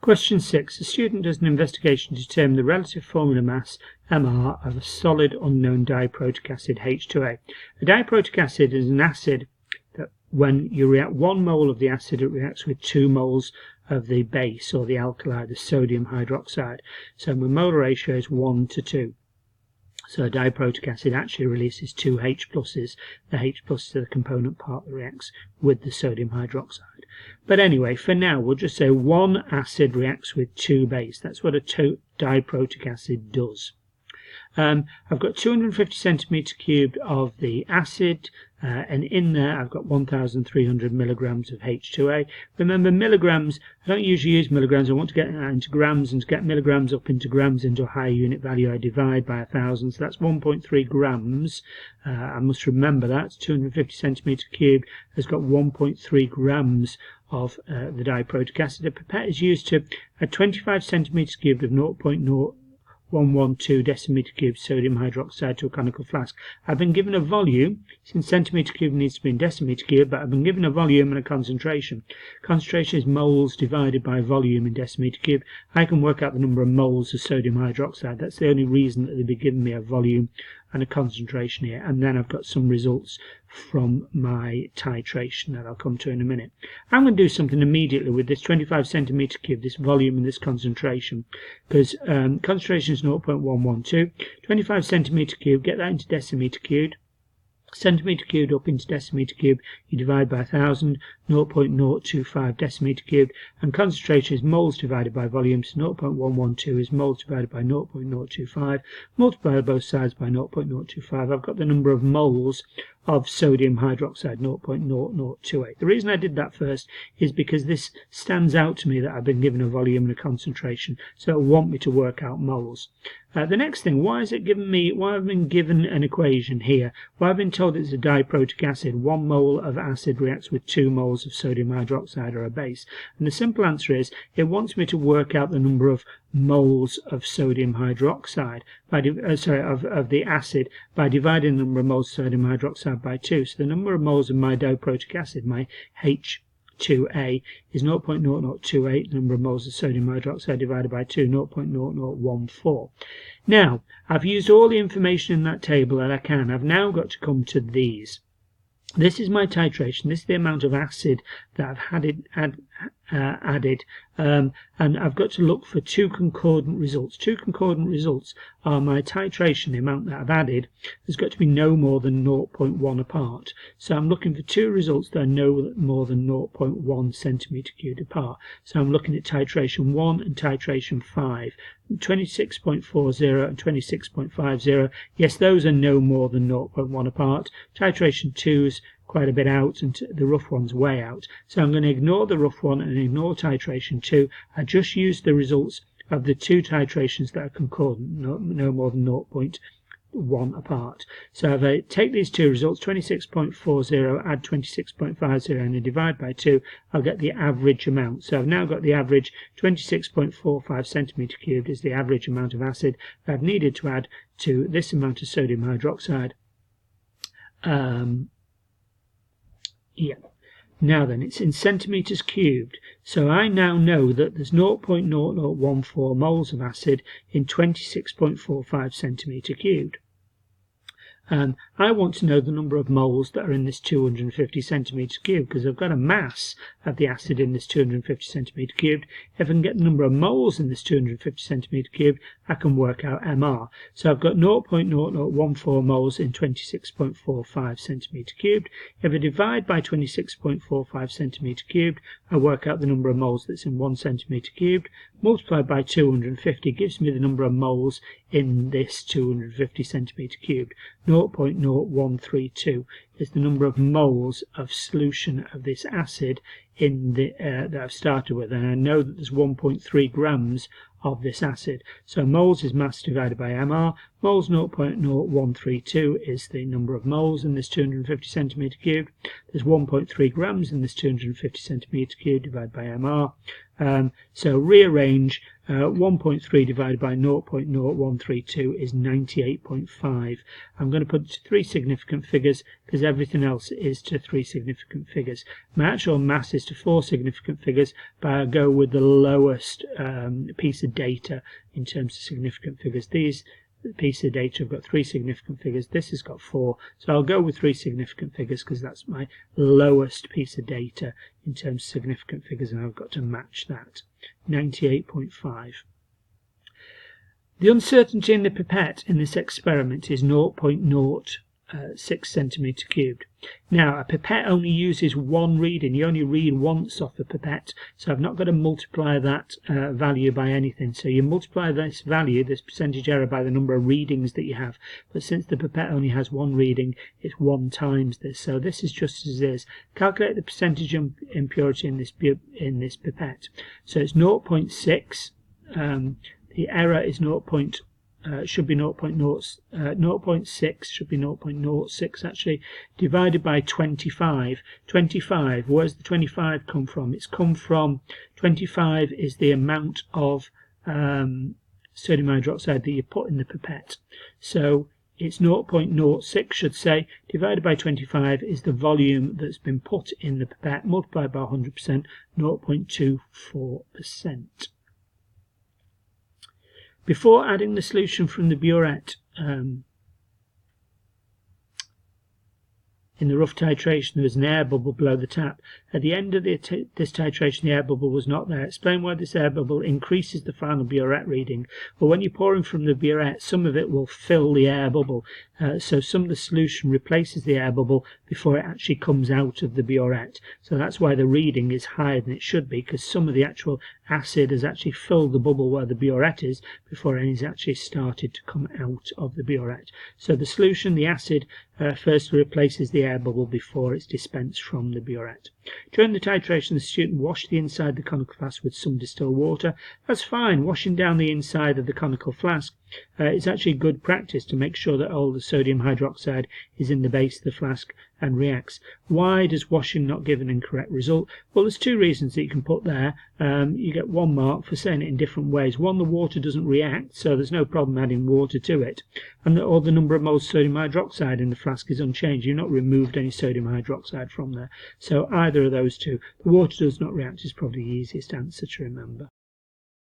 Question 6. A student does an investigation to determine the relative formula mass MR of a solid unknown diprotic acid H2A. A diprotic acid is an acid that when you react 1 mole of the acid, it reacts with 2 moles of the base or the alkali, the sodium hydroxide. So the molar ratio is 1 to 2. So a diprotic acid actually releases 2 H pluses. The H pluses are the component part that reacts with the sodium hydroxide. But anyway, for now, we'll just say 1 acid reacts with 2 base. That's what a diprotic acid does. I've got 250 centimetre cubed of the acid, and in there I've got 1,300 milligrams of H2A. Remember, milligrams, I don't usually use milligrams. I want to get into grams, and to get milligrams up into grams into a higher unit value, I divide by 1,000. So that's 1.3 grams. I must remember that 250 centimetre cubed has got 1.3 grams of the diprotic acid. A pipette is used to add 25 centimetres cubed of 0.0112 decimeter cubed sodium hydroxide to a conical flask. I've been given a volume, since centimeter cube needs to be in decimeter cube, but I've been given a volume and a concentration. Concentration is moles divided by volume in decimeter cube. I can work out the number of moles of sodium hydroxide. That's the only reason that they've been giving me a volume and a concentration here. And then I've got some results from my titration that I'll come to in a minute. I'm going to do something immediately with this 25 centimeter cube, this volume and this concentration, because concentration is 0.112. 25 centimeter cube, get that into decimeter cubed. Centimeter cubed up into decimeter cube, you divide by 1,000, 0.025 decimeter cubed, and concentration is moles divided by volume, so 0.112 is moles divided by 0.025, multiply both sides by 0.025. I've got the number of moles of sodium hydroxide, 0.0028. The reason I did that first is because this stands out to me that I've been given a volume and a concentration, so it'll want me to work out moles. The next thing, why I've been given an equation here? Why I've been told it's a diprotic acid. 1 mole of acid reacts with 2 moles of sodium hydroxide or a base. And the simple answer is, it wants me to work out the number of moles of sodium hydroxide, of the acid, by dividing the number of moles of sodium hydroxide by 2. So the number of moles of my diprotic acid, my H2A, is 0.0028, the number of moles of sodium hydroxide divided by 2, 0.0014. Now, I've used all the information in that table that I can. I've now got to come to these. This is my titration. This is the amount of acid that I've added, and I've got to look for 2 concordant results. 2 concordant results are my titration, the amount that I've added, has got to be no more than 0.1 apart. So I'm looking for 2 results that are no more than 0.1 centimeter cubed apart. So I'm looking at titration 1 and titration 5. 26.40 and 26.50. Yes, those are no more than 0.1 apart. Titration 2 is quite a bit out, and the rough one's way out. So I'm going to ignore the rough one and ignore titration 2. I just use the results of the 2 titrations that are concordant, no more than 0.1 apart. So if I take these 2 results, 26.40, add 26.50 and I divide by 2, I'll get the average amount. So I've now got the average. 26.45 centimeter cubed is the average amount of acid that I've needed to add to this amount of sodium hydroxide. Now then, it's in centimetres cubed, so I now know that there's 0.0014 moles of acid in 26.45 centimetre cubed. I want to know the number of moles that are in this 250 centimetres cubed, because I've got a mass of the acid in this 250 centimetre cubed. If I can get the number of moles in this 250 centimetre cubed, I can work out MR. So I've got 0.0014 moles in 26.45 centimetre cubed. If I divide by 26.45 centimetre cubed, I work out the number of moles that's in 1 centimetre cubed. Multiplied by 250 gives me the number of moles in this 250 centimetre cubed. 0.0132 is the number of moles of solution of this acid in the that I've started with, and I know that there's 1.3 grams of this acid. So moles is mass divided by MR. Moles 0.0132 is the number of moles in this 250 centimetre cubed. There's 1.3 grams in this 250 centimetre cubed divided by MR. So rearrange 1.3 divided by 0.0132 is 98.5. I'm going to put 3 significant figures because everything else is to 3 significant figures. My actual mass is to 4 significant figures, but I'll go with the lowest piece of data in terms of significant figures. These piece of data have got 3 significant figures. This has got 4, so I'll go with 3 significant figures because that's my lowest piece of data in terms of significant figures, and I've got to match that. 98.5. The uncertainty in the pipette in this experiment is 0.06 centimetre cubed. Now, a pipette only uses one reading. You only read once off a pipette, so I've not got to multiply that value by anything. So you multiply this value, this percentage error, by the number of readings that you have. But since the pipette only has one reading, it's 1 times this. So this is just as it is. Calculate the percentage impurity in this pipette. So it's 0.6. The error is should be 0.6, should be 0.06 actually, divided by 25. 25, where's the 25 come from? It's come from, 25 is the amount of sodium hydroxide that you put in the pipette. So it's 0.06 should say, divided by 25 is the volume that's been put in the pipette, multiplied by 100%, 0.24%. Before adding the solution from the burette in the rough titration, there was an air bubble below the tap. At the end of this titration, the air bubble was not there. Explain why this air bubble increases the final burette reading. Well, when you're pouring from the burette, some of it will fill the air bubble. So some of the solution replaces the air bubble before it actually comes out of the burette. So that's why the reading is higher than it should be, because some of the actual acid has actually filled the bubble where the burette is before any has actually started to come out of the burette. So the solution, the acid, firstly replaces the air bubble before it's dispensed from the burette. During the titration, the student washed the inside of the conical flask with some distilled water. That's fine. Washing down the inside of the conical flask is actually good practice to make sure that all the sodium hydroxide is in the base of the flask and reacts. Why does washing not give an incorrect result? Well, there's 2 reasons that you can put there. You get 1 mark for saying it in different ways. 1, the water doesn't react, so there's no problem adding water to it. And or the number of moles sodium hydroxide in the flask is unchanged. You've not removed any sodium hydroxide from there. So either of those 2. The water does not react is probably the easiest answer to remember.